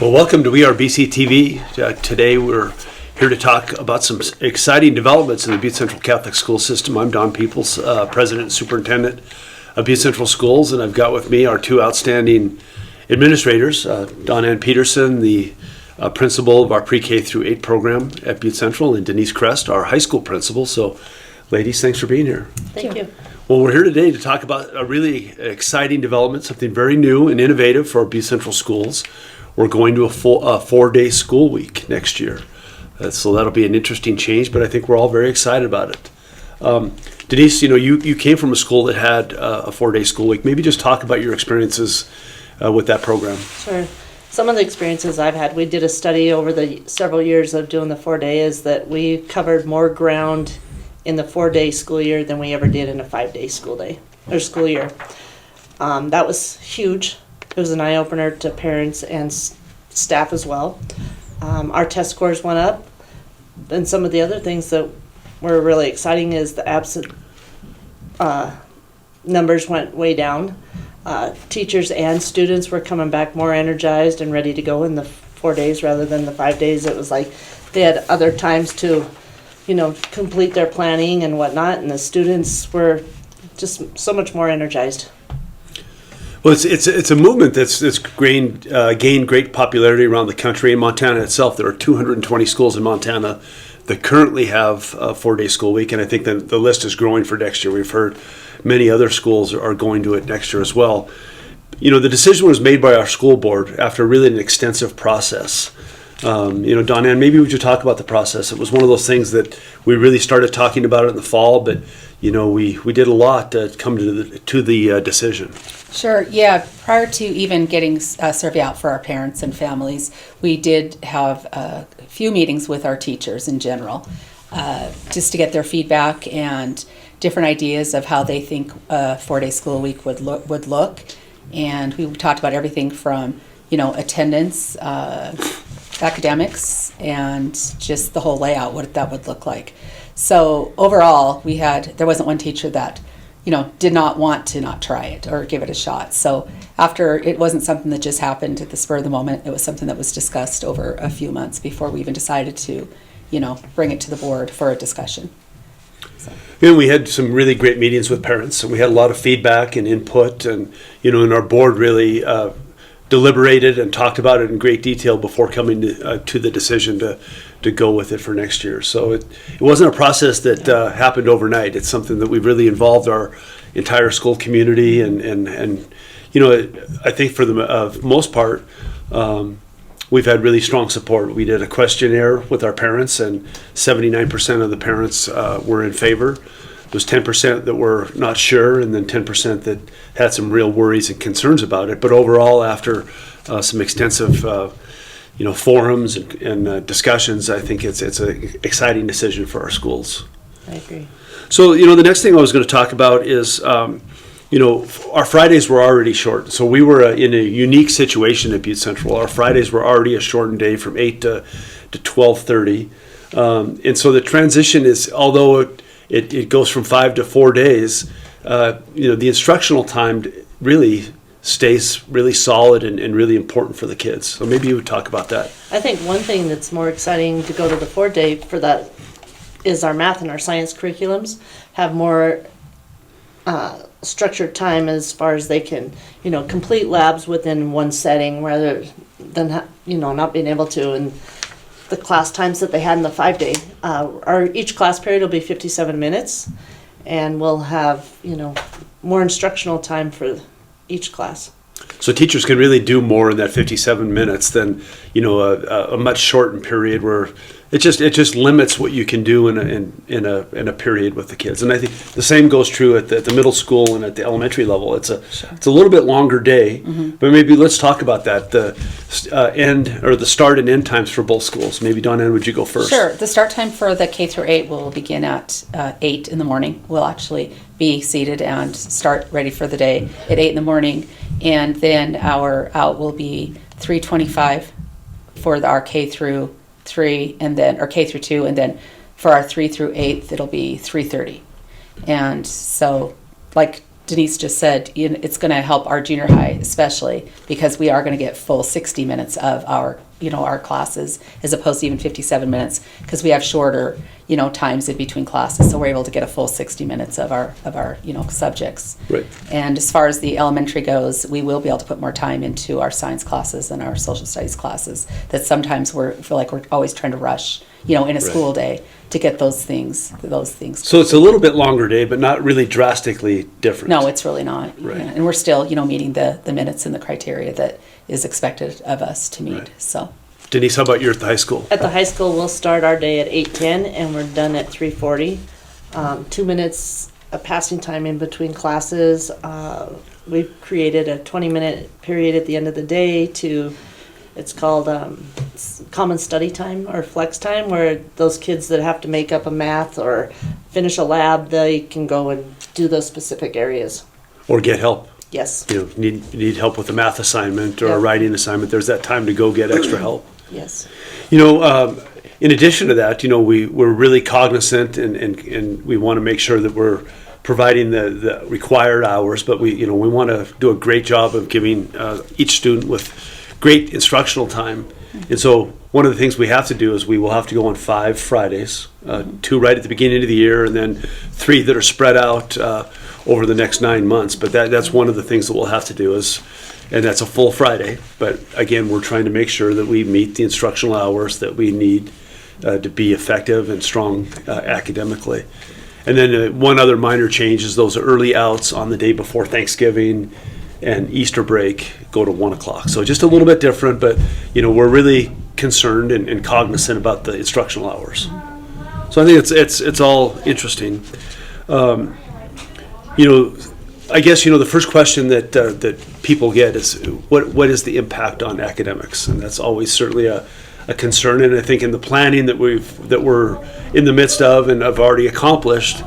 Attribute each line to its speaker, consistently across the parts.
Speaker 1: Well, welcome to We Are BC TV. Today we're here to talk about some exciting developments in the Butte Central Catholic School System. I'm Don Peoples, President and Superintendent of Butte Central Schools, and I've got with me our two outstanding administrators, Dawn Ann Peterson, the principal of our pre-K through 8 program at Butte Central, and Denise Crest, our high school principal. So, ladies, thanks for being here.
Speaker 2: Thank you.
Speaker 1: Well, we're here today to talk about a really exciting development, something very new and innovative for our Butte Central schools. We're going to a 4-day school week next year. So that'll be an interesting change, but I think we're all very excited about it. Denise, you came from a school that had a 4-day school week. Maybe just talk about your experiences with that program.
Speaker 2: Sure. Some of the experiences I've had, we did a study over the several years of doing the 4-day, is that we covered more ground in the 4-day school year than we ever did in a 5-day school school year. That was huge. It was an eye-opener to parents and staff as well. Our test scores went up. And some of the other things that were really exciting is the absent numbers went way down. Teachers and students were coming back more energized and ready to go in the 4 days rather than the 5 days. It was like they had other times to, complete their planning and whatnot, and the students were just so much more energized.
Speaker 1: Well, it's a movement that's gained great popularity around the country. In Montana itself, there are 220 schools in Montana that currently have a 4-day school week, and I think that the list is growing for next year. We've heard many other schools are going to it next year as well. The decision was made by our school board after really an extensive process. Dawn Ann, maybe we should talk about the process. It was one of those things that we really started talking about it in the fall, but we did a lot to come to the decision.
Speaker 3: Sure. Yeah. Prior to even getting a survey out for our parents and families, we did have a few meetings with our teachers in general, just to get their feedback and different ideas of how they think a 4-day school week would look. And we talked about everything from attendance, academics, and just the whole layout, what that would look like. So overall, there wasn't one teacher that did not want to not try it or give it a shot. So after, it wasn't something that just happened at the spur of the moment. It was something that was discussed over a few months before we even decided to, bring it to the board for a discussion. So.
Speaker 1: We had some really great meetings with parents, and we had a lot of feedback and input, and and our board really deliberated and talked about it in great detail before coming to the decision to go with it for next year. So it wasn't a process that happened overnight. It's something that we've really involved our entire school community, and I think for the most part, we've had really strong support. We did a questionnaire with our parents, and 79% of the parents were in favor. There was 10% that were not sure, and then 10% that had some real worries and concerns about it. But overall, after some extensive forums and discussions, I think it's an exciting decision for our schools.
Speaker 2: I agree.
Speaker 1: So, the next thing I was going to talk about is, our Fridays were already short. So we were in a unique situation at Butte Central. Our Fridays were already a shortened day from 8 to 12:30. And so the transition is, although it goes from 5 to 4 days, the instructional time really stays really solid and really important for the kids. So maybe you would talk about that.
Speaker 2: I think one thing that's more exciting to go to the 4-day for that is our math and our science curriculums have more structured time as far as they can, complete labs within one setting rather than, not being able to. And the class times that they had in the 5-day, each class period will be 57 minutes, and we'll have, more instructional time for each class.
Speaker 1: So teachers can really do more in that 57 minutes than, a much shortened period where it just limits what you can do in a period with the kids. And I think the same goes true at the middle school and at the elementary level. It's a little bit longer day, but maybe let's talk about that. The the start and end times for both schools. Maybe Dawn Ann, would you go first?
Speaker 3: Sure. The start time for the K through 8 will begin at 8 in the morning. We'll actually be seated and start ready for the day at 8 in the morning, and then our out will be 3:25 for our K through 3, and then or K through 2, and then for our 3 through 8 it'll be 3:30. And so, like Denise just said, it's going to help our junior high especially, because we are going to get full 60 minutes of our classes, as opposed to even 57 minutes, because we have shorter times in between classes, so we're able to get a full 60 minutes of our subjects.
Speaker 1: Right.
Speaker 3: And as far as the elementary goes, we will be able to put more time into our science classes and our social studies classes that sometimes feel like we're always trying to rush in a school day to get those things.
Speaker 1: So it's a little bit longer day, but not really drastically different.
Speaker 3: No, it's really not.
Speaker 1: Right.
Speaker 3: Yeah. And we're still, meeting the minutes and the criteria that is expected of us to meet.
Speaker 1: Right.
Speaker 3: So,
Speaker 1: Denise, how about you at the high school?
Speaker 2: At the high school, we'll start our day at 8:10 and we're done at 3:40. 2 minutes of passing time in between classes. We've created a 20-minute period at the end of the day it's called common study time or flex time, where those kids that have to make up a math or finish a lab, they can go and do those specific areas.
Speaker 1: Or get help.
Speaker 2: Yes.
Speaker 1: Need help with a math assignment or
Speaker 2: Yeah.
Speaker 1: a writing assignment. There's that time to go get extra help.
Speaker 2: Yes.
Speaker 1: In addition to that, we're really cognizant and we want to make sure that we're providing the required hours, but we want to do a great job of giving each student with great instructional time. And so one of the things we have to do is we will have to go on 5 Fridays, 2 right at the beginning of the year, and then 3 that are spread out over the next 9 months. But that's one of the things that we'll have to do and that's a full Friday. But again, we're trying to make sure that we meet the instructional hours that we need to be effective and strong academically. And then one other minor change is those early outs on the day before Thanksgiving and Easter break go to 1 o'clock. So just a little bit different, but we're really concerned and cognizant about the instructional hours. So I think it's all interesting. I guess the first question that people get is what is the impact on academics, and that's always certainly a concern. And I think in the planning that we're in the midst of and have already accomplished,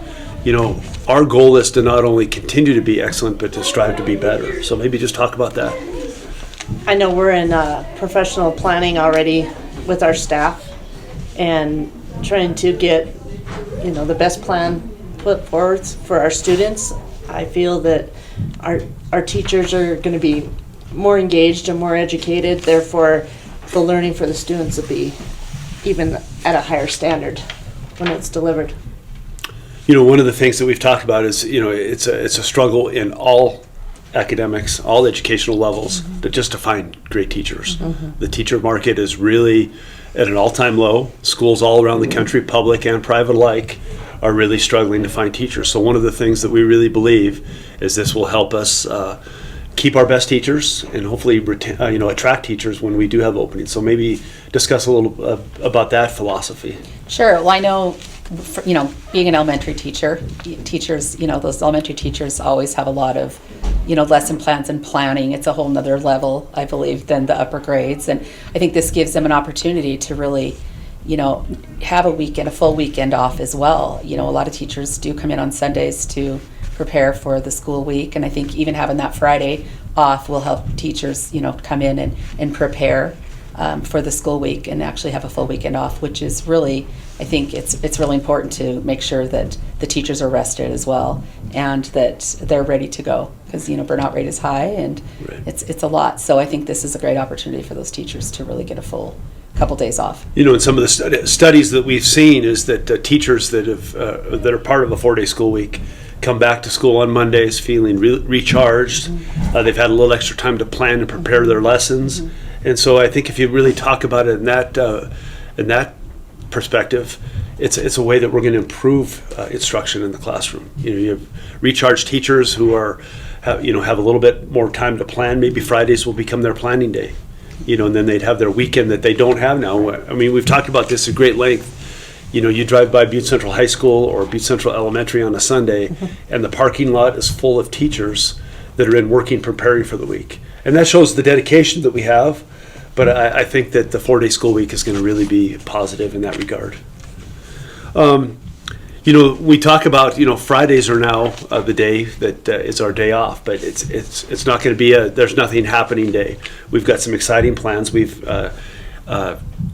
Speaker 1: our goal is to not only continue to be excellent, but to strive to be better. So maybe just talk about that.
Speaker 2: I know we're in professional planning already with our staff and trying to get, the best plan put forward for our students. I feel that our teachers are going to be more engaged and more educated. Therefore, the learning for the students will be even at a higher standard when it's delivered.
Speaker 1: One of the things that we've talked about is, it's a struggle in all academics, all educational levels, to find great teachers. The teacher market is really at an all-time low. Schools all around the country, public and private alike, are really struggling to find teachers. So one of the things that we really believe is this will help us keep our best teachers and hopefully attract teachers when we do have openings. So maybe discuss a little about that philosophy.
Speaker 3: sure. Well, I know, being an elementary teacher, those elementary teachers always have a lot of, lesson plans and planning. It's a whole nother level, I believe, than the upper grades. And I think this gives them an opportunity to really, have a full weekend off as well. A lot of teachers do come in on Sundays to prepare for the school week. And I think even having that Friday off will help teachers, come in and prepare for the school week and actually have a full weekend off, which is really, I think it's really important to make sure that the teachers are rested as well and that they're ready to go, because burnout rate is high and
Speaker 1: Right.
Speaker 3: it's a lot. So I think this is a great opportunity for those teachers to really get a full couple days off.
Speaker 1: In some of the studies that we've seen is that teachers that are part of a 4-day school week come back to school on Mondays feeling recharged. They've had a little extra time to plan and prepare their lessons. And so I think if you really talk about it in that perspective, it's a way that we're going to improve instruction in the classroom. You have recharged teachers who have a little bit more time to plan. Maybe Fridays will become their planning day, and then they'd have their weekend that they don't have now. I mean, we've talked about this at great length. You drive by Butte Central High School or Butte Central Elementary on a Sunday, and the parking lot is full of teachers that are in working, preparing for the week. And that shows the dedication that we have. But I think that the 4-day school week is going to really be positive in that regard. We talk about, Fridays are now the day that is our day off, but it's not going to be there's nothing happening day. We've got some exciting plans. We've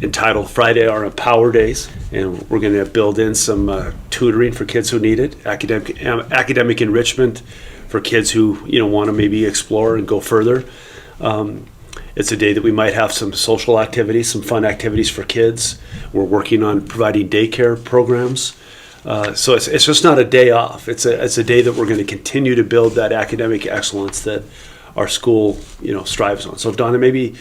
Speaker 1: entitled Friday our Empower Days, and we're going to build in some tutoring for kids who need it, academic enrichment for kids who, want to maybe explore and go further. It's a day that we might have some social activities, some fun activities for kids. We're working on providing daycare programs. So it's just not a day off. It's a day that we're going to continue to build that academic excellence that our school, strives on. So Donna, maybe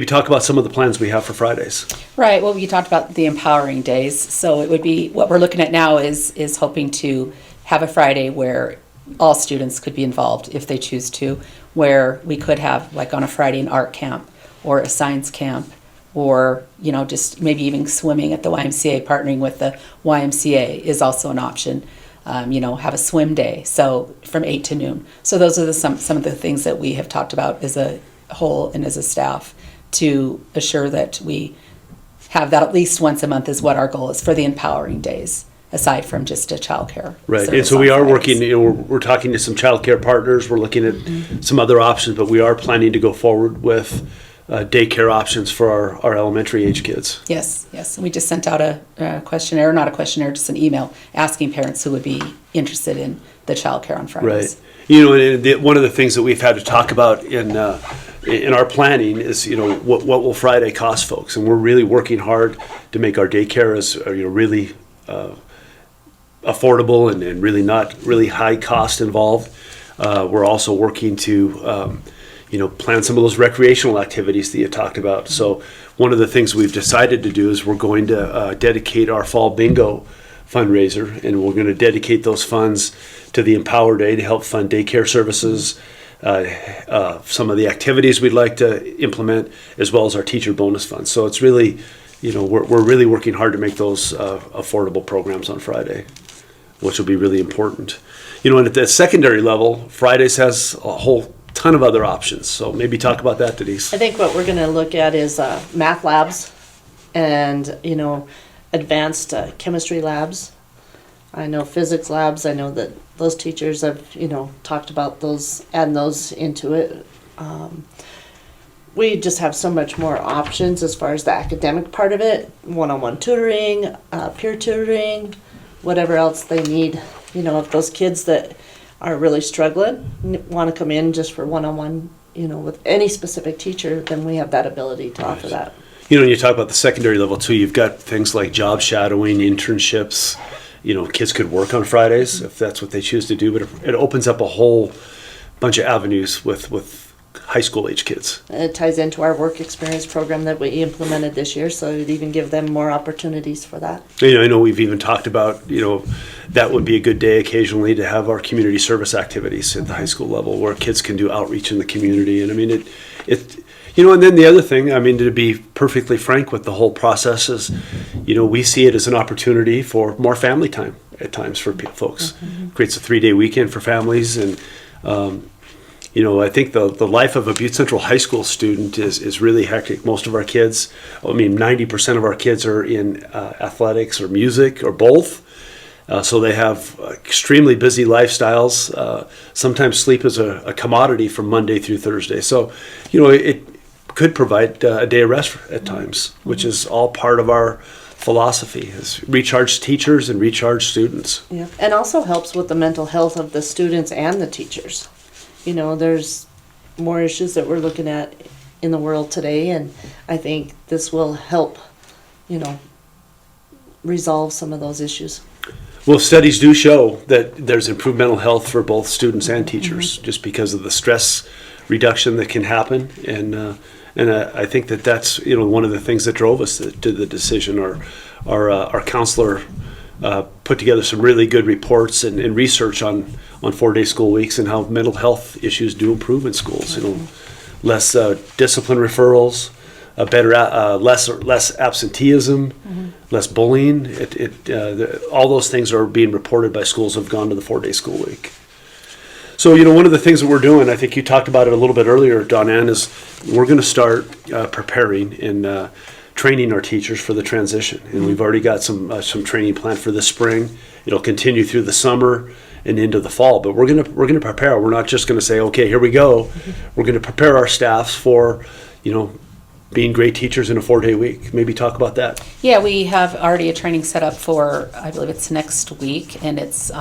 Speaker 1: talk about some of the plans we have for Fridays.
Speaker 3: Right. Well, you talked about the empowering days. So it would be, what we're looking at now is hoping to have a Friday where all students could be involved if they choose to, where we could have, like on a Friday, an art camp or a science camp, or just maybe even swimming at the YMCA. Partnering with the YMCA is also an option. Have a swim day, so from 8 to noon. So those are some of the things that we have talked about as a whole and as a staff to assure that we have that at least once a month is what our goal is for the empowering days, aside from just a childcare.
Speaker 1: Right, and so we are working, we're talking to some childcare partners, we're looking at some other options, but we are planning to go forward with daycare options for our elementary age kids.
Speaker 3: Yes. We just sent out a questionnaire, not a questionnaire, just an email asking parents who would be interested in the childcare on Fridays.
Speaker 1: Right. And one of the things that we've had to talk about in our planning is, what will Friday cost folks? And we're really working hard to make our daycare as, really affordable and really not really high cost involved. We're also working to, plan some of those recreational activities that you talked about. So one of the things we've decided to do is we're going to dedicate our fall bingo fundraiser, and we're going to dedicate those funds to the Empower Day to help fund daycare services, some of the activities we'd like to implement, as well as our teacher bonus funds. So it's really, we're really working hard to make those affordable programs on Friday, which will be really important. And at the secondary level, Fridays has a whole ton of other options. So maybe talk about that, Denise.
Speaker 2: I think what we're going to look at is math labs and, advanced chemistry labs. I know physics labs. I know that those teachers have, talked about those, adding those into it. We just have so much more options as far as the academic part of it, one-on-one tutoring, peer tutoring, whatever else they need. If those kids that are really struggling, want to come in just for one-on-one, with any specific teacher, then we have that ability to offer that.
Speaker 1: When you talk about the secondary level too, you've got things like job shadowing, internships. Kids could work on Fridays if that's what they choose to do, but it opens up a whole bunch of avenues with high school age kids.
Speaker 2: It ties into our work experience program that we implemented this year, so it'd even give them more opportunities for that.
Speaker 1: I know we've even talked about, that would be a good day occasionally to have our community service activities at the high school level where kids can do outreach in the community. And and then the other thing, to be perfectly frank with the whole process is, we see it as an opportunity for more family time at times for folks. Creates a 3-day weekend for families. And, I think the life of a Butte Central High School student is really hectic. Most of our kids, 90% of our kids are in athletics or music or both. So they have extremely busy lifestyles. Sometimes sleep is a commodity from Monday through Thursday. So, it could provide a day of rest at times, which is all part of our philosophy, is recharge teachers and recharge students.
Speaker 2: Yeah, and also helps with the mental health of the students and the teachers. There's more issues that we're looking at in the world today, and I think this will help, resolve some of those issues.
Speaker 1: Well, studies do show that there's improved mental health for both students and teachers, just because of the stress reduction that can happen. And I think that's one of the things that drove us to the decision. Our counselor put together some really good reports and research on 4-day school weeks and how mental health issues do improve in schools. Less discipline referrals, less absenteeism, less bullying. All those things are being reported by schools who have gone to the 4-day school week. So, one of the things that we're doing, I think you talked about it a little bit earlier, Donann, is we're going to start preparing and training our teachers for the transition. And we've already got some training planned for this spring. It'll continue through the summer and into the fall. But we're going to prepare. We're not just going to say, okay, here we go. We're going to prepare our staffs for, being great teachers in a 4-day week. Maybe talk about that.
Speaker 3: Yeah, we have already a training set up for, I believe it's next week, and it's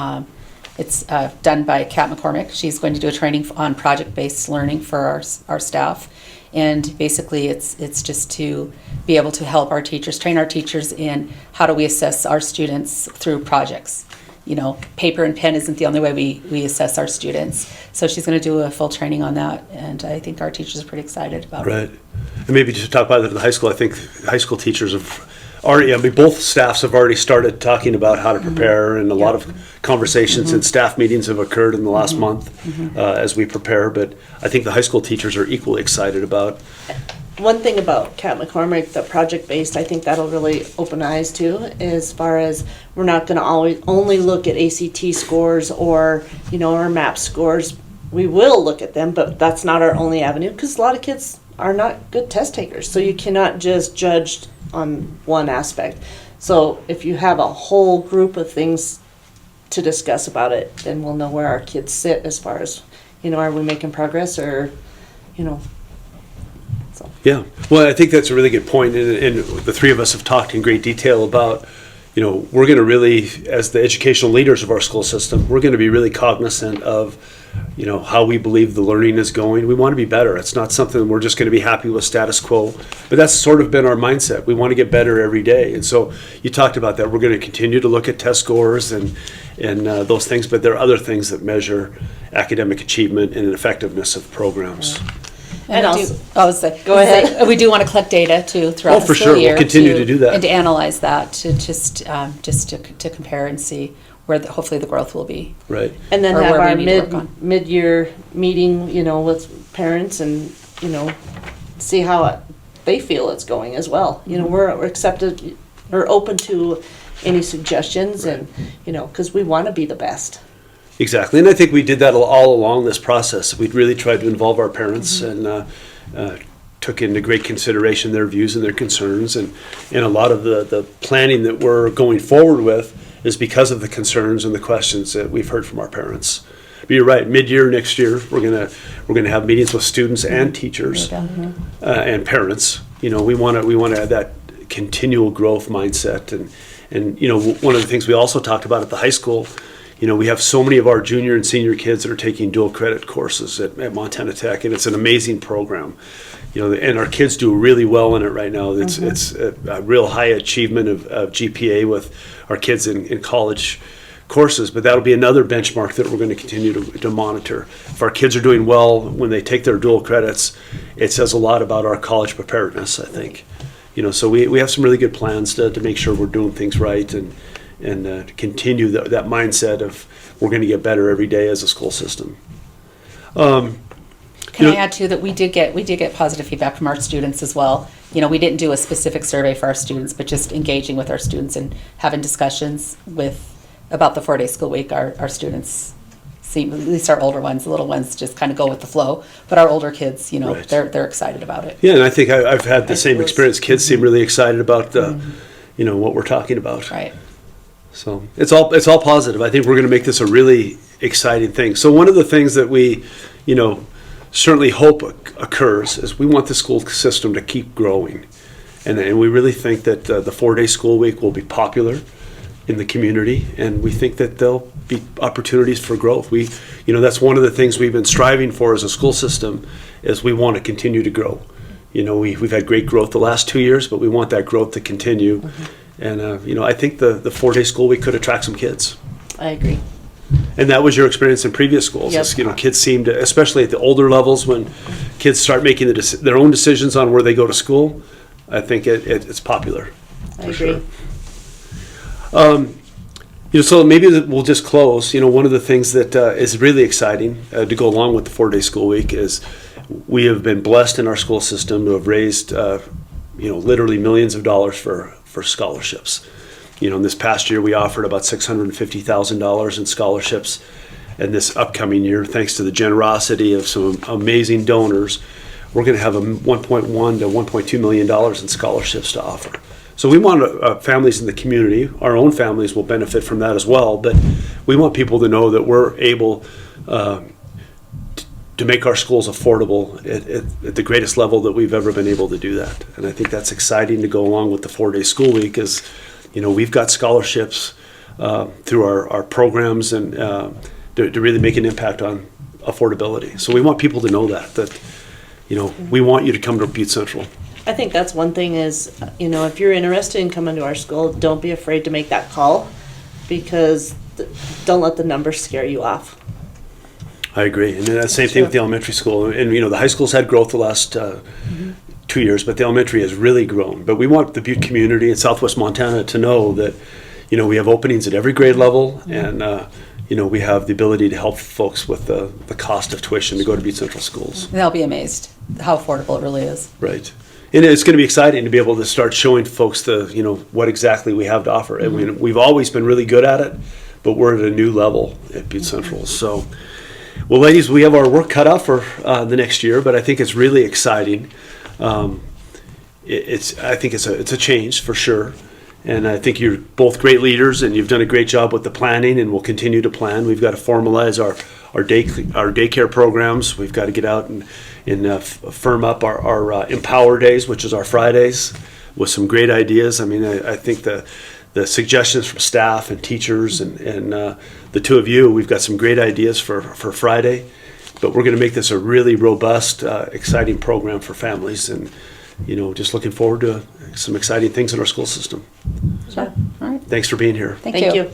Speaker 3: It's done by Kat McCormick. She's going to do a training on project-based learning for our staff. And basically, it's just to be able to help our teachers, train our teachers in how do we assess our students through projects. You know, paper and pen isn't the only way we assess our students. So she's going to do a full training on that, and I think our teachers are pretty excited about it.
Speaker 1: Right. And maybe just talk about it at the high school. I think high school teachers have already, I mean, both staffs have already started talking about how to prepare, and a lot of conversations and staff meetings have occurred in the last month as we prepare. But I think the high school teachers are equally excited about.
Speaker 2: One thing about Kat McCormick, the project-based, I think that'll really open eyes too, as far as we're not going to always only look at ACT scores or, you know, our MAP scores. We will look at them, but that's not our only avenue, because a lot of kids are not good test takers. So you cannot just judge on one aspect. So if you have a whole group of things to discuss about it, then we'll know where our kids sit as far as, you know, are we making progress, or, you know. So.
Speaker 1: Yeah, well, I think that's a really good point, and the three of us have talked in great detail about, you know, we're going to really, as the educational leaders of our school system, we're going to be really cognizant of, you know, how we believe the learning is going. We want to be better. It's not something we're just going to be happy with status quo, but that's sort of been our mindset. We want to get better every day, and so you talked about that. We're going to continue to look at test scores and those things, but there are other things that measure academic achievement and effectiveness of programs.
Speaker 2: And
Speaker 3: Go ahead. We do want to collect data too throughout the
Speaker 1: for
Speaker 3: school
Speaker 1: sure.
Speaker 3: year.
Speaker 1: We'll continue to do that.
Speaker 3: And to analyze that, to just to compare and see where hopefully the growth will be.
Speaker 1: Right.
Speaker 2: And then
Speaker 3: Or
Speaker 2: have
Speaker 3: where we
Speaker 2: our
Speaker 3: need to work on.
Speaker 2: mid-year meeting, you know, with parents, and, you know, see how they feel it's going as well. You know, we're accepted, we're open to any suggestions, and, you know, because we want to be the best.
Speaker 1: Exactly, and I think we did that all along this process. We'd really tried to involve our parents and took into great consideration their views and their concerns, and a lot of the planning that we're going forward with is because of the concerns and the questions that we've heard from our parents. But you're right, mid-year next year, we're gonna have meetings with students and teachers and parents. You know, we want to have that continual growth mindset, and you know, one of the things we also talked about at the high school. You know, we have so many of our junior and senior kids that are taking dual credit courses at Montana Tech, and it's an amazing program. You know, and our kids do really well in it right now. It's a real high achievement of GPA with our kids in college courses, but that'll be another benchmark that we're going to continue to monitor. If our kids are doing well when they take their dual credits, it says a lot about our college preparedness, I think. You know, so we have some really good plans to make sure we're doing things right and to continue that mindset of we're going to get better every day as a school system.
Speaker 3: Can I add too that we did get positive feedback from our students as well. You know, we didn't do a specific survey for our students, but just engaging with our students and having discussions about the 4-day school week. Our students seem, at least our older ones, the little ones just kind of go with the flow. But our older kids, you know,
Speaker 1: Right.
Speaker 3: they're excited about it.
Speaker 1: Yeah, and I think I've had the same
Speaker 2: suppose.
Speaker 1: experience. Kids seem really excited about you know, what we're talking about.
Speaker 3: Right.
Speaker 1: So it's all positive. I think we're going to make this a really exciting thing. So one of the things that we, you know, certainly hope occurs is we want the school system to keep growing, and we really think that the 4-day school week will be popular in the community, and we think that there'll be opportunities for growth. You know, that's one of the things we've been striving for as a school system, is we want to continue to grow. You know, we've had great growth the last 2 years, but we want that growth to continue. And, you know, I think the 4-day school week could attract some kids.
Speaker 2: I agree.
Speaker 1: And that was your experience in previous schools.
Speaker 2: Yep.
Speaker 1: You know, kids seem to, especially at the older levels, when kids start making their own decisions on where they go to school, I think it's popular.
Speaker 2: I agree.
Speaker 1: Sure. You know, so maybe we'll just close. You know, one of the things that is really exciting to go along with the 4-day school week is we have been blessed in our school system to have raised, you know, literally millions of dollars for scholarships. You know, in this past year, we offered about $650,000 in scholarships. And this upcoming year, thanks to the generosity of some amazing donors, we're going to have $1.1 to $1.2 million in scholarships to offer. So we want families in the community, our own families will benefit from that as well, but we want people to know that we're able to make our schools affordable at the greatest level that we've ever been able to do that. And I think that's exciting to go along with the 4-day school week is, you know, we've got scholarships through our programs and to really make an impact on affordability. So we want people to know that we want you to come to Butte Central.
Speaker 2: I think that's one thing is, if you're interested in coming to our school, don't be afraid to make that call, because don't let the numbers scare you off.
Speaker 1: I agree. And then the same thing with the elementary school. And, the high school's had growth the last 2 years, but the elementary has really grown. But we want the Butte community in Southwest Montana to know that, we have openings at every grade level, and, we have the ability to help folks with the cost of tuition to go to Butte Central schools.
Speaker 3: They'll be amazed how affordable it really is.
Speaker 1: Right. And it's going to be exciting to be able to start showing folks what exactly we have to offer. I mean, we've always been really good at it, but we're at a new level at Butte Central. So, well, ladies, we have our work cut out for the next year, but I think it's really exciting. I think it's a change for sure. And I think you're both great leaders, and you've done a great job with the planning, and we'll continue to plan. We've got to formalize our daycare programs. We've got to get out and firm up our Empower Days, which is our Fridays, with some great ideas. I mean, I think the suggestions from staff and teachers and the two of you, we've got some great ideas for Friday. But we're going to make this a really robust, exciting program for families, and just looking forward to some exciting things in our school system.
Speaker 3: Sure. All right.
Speaker 1: Thanks for being here.
Speaker 3: Thank
Speaker 2: Thank
Speaker 3: you.
Speaker 2: you.